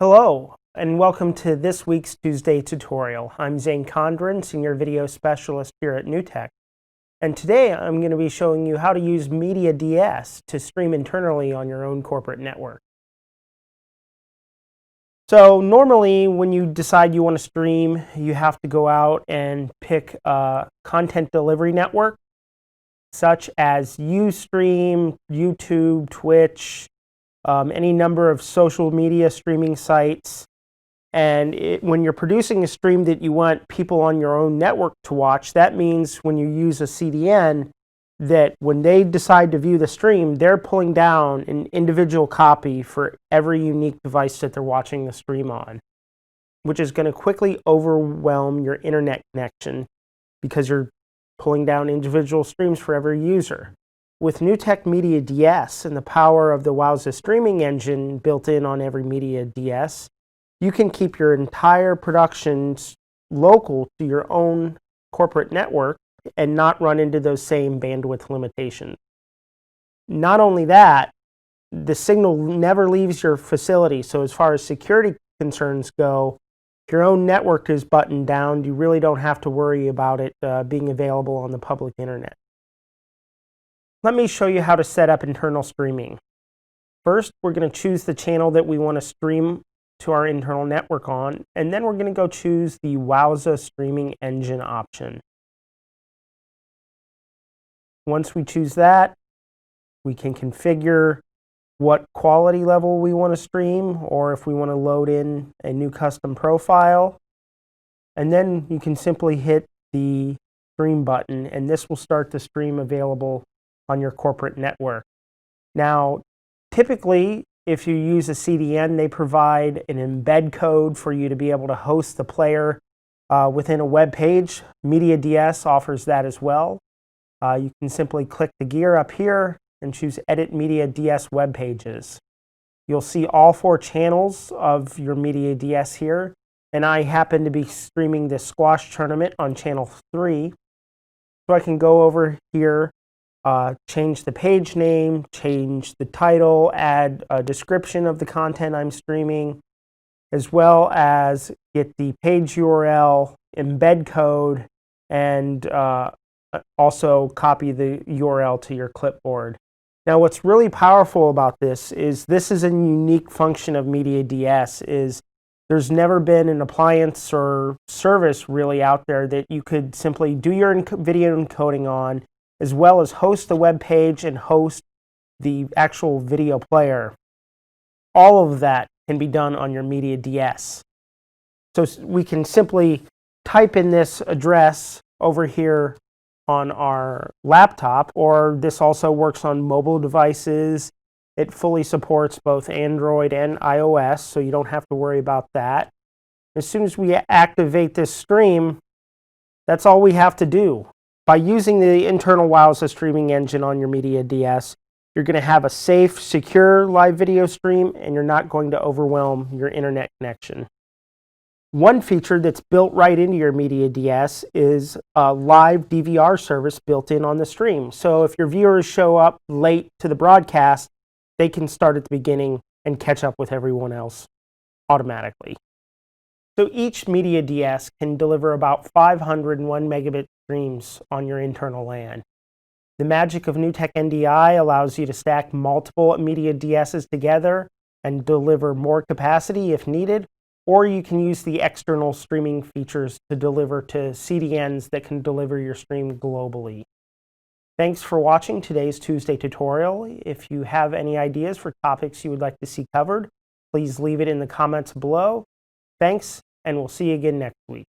Hello, and welcome to this week's Tuesday tutorial. I'm Zane Condren, Senior Video Specialist here at Newtek. And today I'm going to be showing you how to use MediaDS to stream internally on your own corporate network. So normally when you decide you want to stream, you have to go out and pick a content delivery network, such as Ustream, YouTube, Twitch, any number of social media streaming sites. And when you're producing a stream that you want people on your own network to watch, that means when you use a CDN, that when they decide to view the stream, they're pulling down an individual copy for every unique device that they're watching the stream on, which is going to quickly overwhelm your internet connection because you're pulling down individual streams for every user. With Newtek Media DS and the power of the Wowza streaming engine built in on every Media DS, you can keep your entire productions local to your own corporate network and not run into those same bandwidth limitations. Not only that, the signal never leaves your facility, so as far as security concerns go, if your own network is buttoned down, you really don't have to worry about it being available on the public internet. Let me show you how to set up internal streaming. First, we're going to choose the channel that we want to stream to our internal network on, and then we're going to go choose the Wowza streaming engine option. Once we choose that, we can configure what quality level we want to stream, or if we want to load in a new custom profile. And then you can simply hit the stream button, and this will start the stream available on your corporate network. Now, typically, if you use a CDN, they provide an embed code for you to be able to host the player within a web page. MediaDS offers that as well. You can simply click the gear up here and choose Edit MediaDS Web Pages. You'll see all 4 channels of your MediaDS here, and I happen to be streaming the squash tournament on channel 3. So I can go over here, change the page name, change the title, add a description of the content I'm streaming, as well as get the page URL, embed code, and also copy the URL to your clipboard. Now, what's really powerful about this is a unique function of MediaDS. There's never been an appliance or service really out there that you could simply do your video encoding on, as well as host the web page and host the actual video player. All of that can be done on your MediaDS. So we can simply type in this address over here on our laptop, or this also works on mobile devices. It fully supports both Android and iOS, so you don't have to worry about that. As soon as we activate this stream, that's all we have to do. By using the internal Wowza streaming engine on your MediaDS, you're going to have a safe, secure live video stream, and you're not going to overwhelm your internet connection. One feature that's built right into your MediaDS is a live DVR service built in on the stream. So if your viewers show up late to the broadcast, they can start at the beginning and catch up with everyone else automatically. So each MediaDS can deliver about 501 megabit streams on your internal LAN. The magic of Newtek NDI allows you to stack multiple MediaDSs together and deliver more capacity if needed, or you can use the external streaming features to deliver to CDNs that can deliver your stream globally. Thanks for watching today's Tuesday tutorial. If you have any ideas for topics you would like to see covered, please leave it in the comments below. Thanks, and we'll see you again next week.